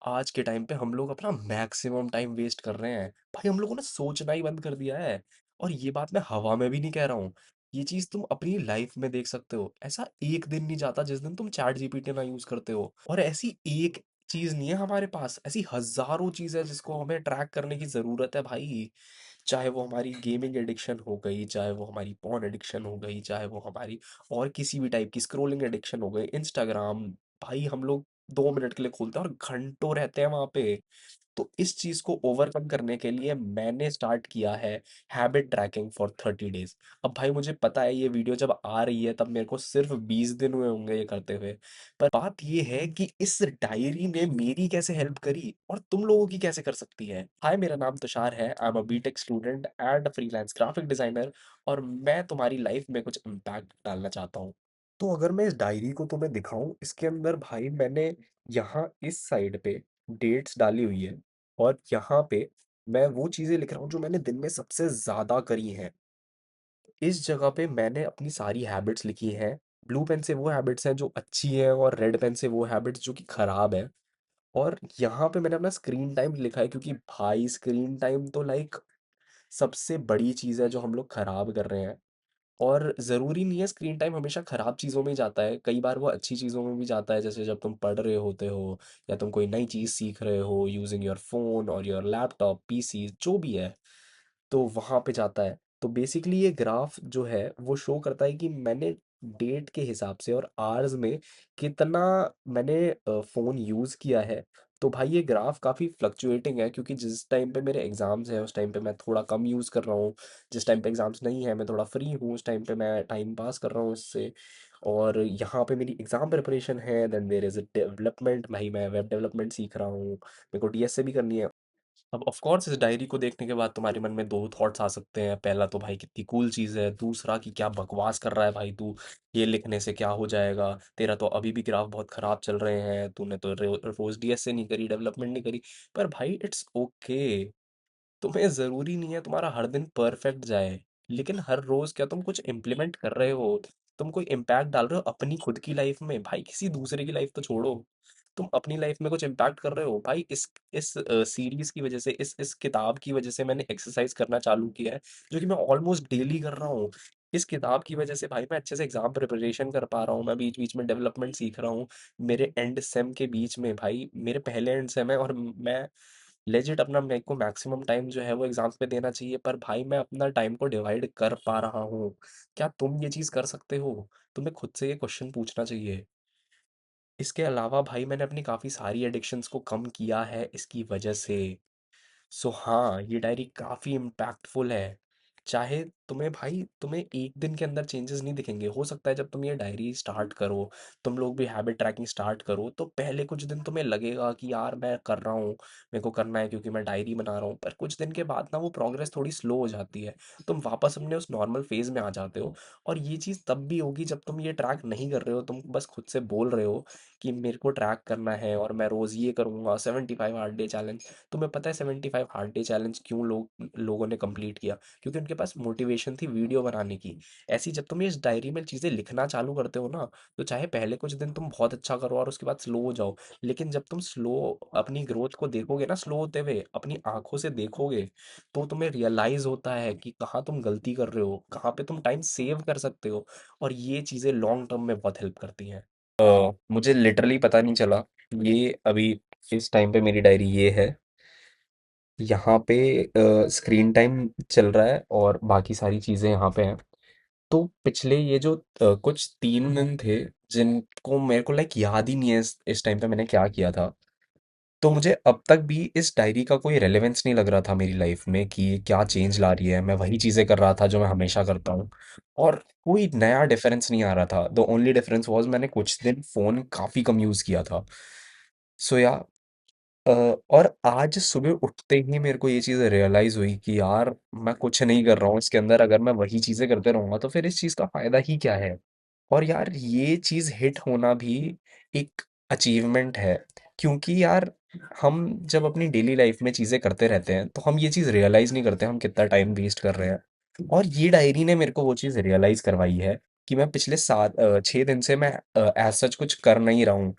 आज के टाइम पे हम लोग अपना मैक्सिमम टाइम वेस्ट कर रहे हैं। भाई हम लोगों ने सोचना ही बंद कर दिया है। और ये बात मैं हवा में भी नहीं कह रहा हूँ। ये चीज तुम अपनी लाइफ में देख सकते हो। ऐसा एक दिन नहीं जाता जिस दिन तुम चैट जीपीटी ना यूज करते हो। और ऐसी एक चीज नहीं है हमारे पास, ऐसी हजारों चीज है जिसको हमें ट्रैक करने की जरूरत है भाई। चाहे वो हमारी गेमिंग एडिक्शन हो गई, चाहे वो हमारी पॉर्न एडिक्शन हो गई, चाहे वो हमारी और किसी भी टाइप की स्क्रोलिंग एडिक्शन हो गई, इंस्टाग्राम। भाई हम लोग 2 मिनट के लिए खोलते हैं और घंटों रहते हैं वहां पे। तो इस चीज को ओवरकम करने के लिए मैंने स्टार्ट किया है हैबिट ट्रैकिंग फॉर 30 डेज। अब भाई मुझे पता है ये वीडियो जब आ रही है तब मेरे को सिर्फ 20 दिन हुए होंगे ये करते हुए। पर बात ये है कि इस डायरी ने मेरी कैसे हेल्प करी और तुम लोगों की कैसे कर सकती है। हाय, मेरा नाम तुषार है। I am a BTech student and freelance graphic designer. और मैं तुम्हारी लाइफ में कुछ इम्पैक्ट डालना चाहता हूँ। तो अगर मैं इस डायरी को तुम्हें दिखाऊं, इसके अंदर भाई मैंने यहाँ इस साइड पे डेट्स डाली हुई है। और यहाँ पे मैं वो चीज़ें लिख रहा हूँ जो मैंने दिन में सबसे ज़्यादा करी हैं। इस जगह पे मैंने अपनी सारी हैबिट्स लिखी हैं। ब्लू पेन से वो हैबिट्स हैं जो अच्छी हैं और रेड पेन से वो हैबिट्स जो कि खराब है। और यहाँ पे मैंने अपना स्क्रीन टाइम लिखा है, क्योंकि भाई स्क्रीन टाइम तो लाइक सबसे बड़ी चीज़ है जो हम लोग खराब कर रहे हैं। और ज़रूरी नहीं है स्क्रीन टाइम हमेशा ख़राब चीज़ों में ही जाता है, कई बार वो अच्छी चीज़ों में भी जाता है, जैसे जब तुम पढ़ रहे होते हो या तुम कोई नई चीज़ सीख रहे हो यूजिंग योर फोन और योर लैपटॉप पीसी जो भी है। तो वहाँ पे जाता है। तो बेसिकली ये ग्राफ जो है वो शो करता है कि मैंने डेट के हिसाब से और आवर्स में कितना मैंने फ़ोन यूज़ किया है। तो भाई ये ग्राफ काफ़ी फ्लक्चुएटिंग है, क्योंकि जिस टाइम पे मेरे एग्ज़ाम्स हैं उस टाइम पे मैं थोड़ा कम यूज़ कर रहा हूँ। जिस टाइम पे एग्ज़ाम्स नहीं है मैं थोड़ा फ्री हूँ, उस टाइम पे मैं टाइम पास कर रहा हूँ इससे। और यहाँ पे मेरी एग्ज़ाम प्रिपरेशन है, then there is a development. भाई मैं वेब डेवलपमेंट सीख रहा हूँ, मेरे को डीएसए भी करनी है। अब ऑफ कोर्स इस डायरी को देखने के बाद तुम्हारे मन में दो थॉट्स आ सकते हैं। पहला तो भाई कितनी कूल चीज़ है, दूसरा कि क्या बकवास कर रहा है भाई तू, ये लिखने से क्या हो जाएगा, तेरा तो अभी भी ग्राफ बहुत खराब चल रहे हैं, तूने तो रोज डीएसए नहीं करी, डेवलपमेंट नहीं करी। पर भाई इट्स ओके। तुम्हें ज़रूरी नहीं है तुम्हारा हर दिन परफेक्ट जाए, लेकिन हर रोज़ क्या तुम कुछ इम्प्लीमेंट कर रहे हो, तुम कोई इम्पैक्ट डाल रहे हो अपनी खुद की लाइफ में। भाई किसी दूसरे की लाइफ तो छोड़ो, तुम अपनी लाइफ में कुछ इम्पैक्ट कर रहे हो। भाई इस सीरीज की वजह से, इस किताब की वजह से मैंने एक्सरसाइज करना चालू किया है, जो कि मैं ऑलमोस्ट डेली कर रहा हूँ। इस किताब की वजह से भाई मैं अच्छे से एग्जाम प्रिपरेशन कर पा रहा हूँ, मैं बीच बीच में डेवलपमेंट सीख रहा हूँ। मेरे एंड सेम के बीच में भाई मेरे पहले एंड सेम है और मैं लेजिट अपना मेरे को मैक्सिमम टाइम जो है वो एग्जाम्स पे देना चाहिए, पर भाई मैं अपना टाइम को डिवाइड कर पा रहा हूँ। क्या तुम ये चीज़ कर सकते हो? तुम्हें खुद से ये क्वेश्चन पूछना चाहिए। इसके अलावा भाई मैंने अपनी काफ़ी सारी एडिक्शंस को कम किया है इसकी वजह से। सो हाँ, ये डायरी काफ़ी इम्पैक्टफुल है। चाहे तुम्हें एक दिन के अंदर चेंजेस नहीं दिखेंगे। हो सकता है जब तुम ये डायरी स्टार्ट करो, तुम लोग भी हैबिट ट्रैकिंग स्टार्ट करो, तो पहले कुछ दिन तुम्हें लगेगा कि यार मैं कर रहा हूँ, मेरे को करना है क्योंकि मैं डायरी बना रहा हूँ। पर कुछ दिन के बाद ना वो प्रोग्रेस थोड़ी स्लो हो जाती है, तुम वापस अपने उस नॉर्मल फेज में आ जाते हो। और ये चीज़ तब भी होगी जब तुम ये ट्रैक नहीं कर रहे हो, तुम बस खुद से बोल रहे हो कि मेरे को ट्रैक करना है और मैं रोज़ ये करूँगा 75 हार्ड डे चैलेंज। तुम्हें पता है 75 हार्ड डे चैलेंज क्यों लोगों ने कंप्लीट किया? क्योंकि उनके पास मोटिवेशन थी वीडियो बनाने की। ऐसी जब तुम इस डायरी में चीज़ें लिखना चालू करते हो ना, तो चाहे पहले कुछ दिन तुम बहुत अच्छा करो और उसके बाद स्लो हो जाओ, लेकिन जब तुम स्लो अपनी ग्रोथ को देखोगे ना, स्लो होते हुए अपनी आंखों से देखोगे, तो तुम्हें रियलाइज होता है कि कहाँ तुम गलती कर रहे हो, कहाँ पे तुम टाइम सेव कर सकते हो। और ये चीज़ें लॉन्ग टर्म में बहुत हेल्प करती हैं। मुझे लिटरली पता नहीं चला, ये अभी इस टाइम पे मेरी डायरी ये है। यहाँ पे स्क्रीन टाइम चल रहा है और बाकी सारी चीज़ें यहाँ पे हैं। तो पिछले ये जो कुछ 3 दिन थे जिनको मेरे को लाइक याद ही नहीं है इस टाइम पे मैंने क्या किया था। तो मुझे अब तक भी इस डायरी का कोई रेलेवेंस नहीं लग रहा था मेरी लाइफ में कि ये क्या चेंज ला रही है। मैं वही चीज़ें कर रहा था जो मैं हमेशा करता हूँ और कोई नया डिफरेंस नहीं आ रहा था। द ओनली डिफरेंस वाज मैंने कुछ दिन फ़ोन काफ़ी कम यूज़ किया था। सो या अ, और आज सुबह उठते ही मेरे को ये चीज़ रियलाइज़ हुई कि यार मैं कुछ नहीं कर रहा हूँ इसके अंदर, अगर मैं वही चीज़ें करते रहूँगा तो फिर इस चीज़ का फ़ायदा ही क्या है? और यार ये चीज़ हिट होना भी एक अचीवमेंट है, क्योंकि यार हम जब अपनी डेली लाइफ में चीज़ें करते रहते हैं तो हम ये चीज़ रियलाइज़ नहीं करते हम कितना टाइम वेस्ट कर रहे हैं। और ये डायरी ने मेरे को वो चीज़ रियलाइज़ करवाई है कि मैं पिछले 6 दिन से मैं एज़ सच कुछ कर नहीं रहा हूँ।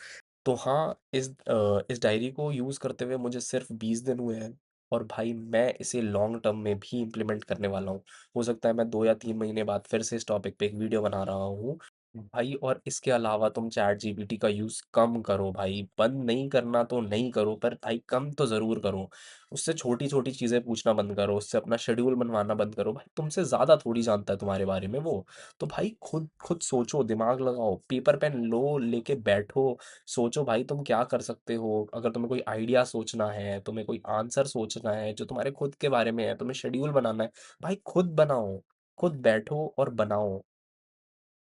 तो हाँ, इस डायरी को यूज़ करते हुए मुझे सिर्फ़ 20 दिन हुए हैं और भाई मैं इसे लॉन्ग टर्म में भी इम्प्लीमेंट करने वाला हूँ। हो सकता है मैं 2 या 3 महीने बाद फिर से इस टॉपिक पे एक वीडियो बना रहा हूँ। भाई और इसके अलावा तुम चैटजीपीटी का यूज़ कम करो भाई, बंद नहीं करना तो नहीं करो पर भाई कम तो ज़रूर करो। उससे छोटी-छोटी चीज़ें पूछना बंद करो, उससे अपना शेड्यूल बनवाना बंद करो। भाई तुमसे ज़्यादा थोड़ी जानता है तुम्हारे बारे में वो। तो भाई खुद खुद सोचो, दिमाग लगाओ, पेपर पेन लो, लेके बैठो, सोचो भाई तुम क्या कर सकते हो। अगर तुम्हें कोई आइडिया सोचना है, तुम्हें कोई आंसर सोचना है जो तुम्हारे खुद के बारे में है, तुम्हें शेड्यूल बनाना है, भाई खुद बनाओ, खुद बैठो और बनाओ।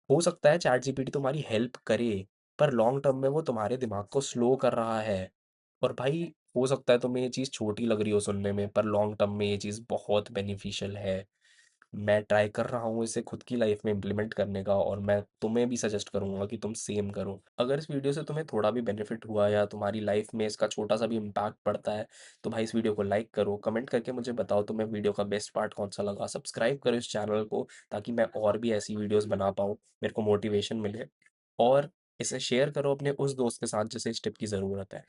हो सकता है चैट जीपीटी तुम्हारी हेल्प करे, पर लॉन्ग टर्म में वो तुम्हारे दिमाग को स्लो कर रहा है। और भाई हो सकता है तुम्हें ये चीज़ छोटी लग रही हो सुनने में, पर लॉन्ग टर्म में ये चीज़ बहुत बेनिफिशियल है। मैं ट्राई कर रहा हूँ इसे खुद की लाइफ में इम्प्लीमेंट करने का, और मैं तुम्हें भी सजेस्ट करूँगा कि तुम सेम करो। अगर इस वीडियो से तुम्हें थोड़ा भी बेनिफिट हुआ या तुम्हारी लाइफ में इसका छोटा सा भी इम्पैक्ट पड़ता है, तो भाई इस वीडियो को लाइक करो, कमेंट करके मुझे बताओ तुम्हें वीडियो का बेस्ट पार्ट कौन सा लगा, सब्सक्राइब करो इस चैनल को ताकि मैं और भी ऐसी वीडियोस बना पाऊँ, मेरे को मोटिवेशन मिले। और इसे शेयर करो अपने उस दोस्त के साथ जिसे इस टिप की ज़रूरत है।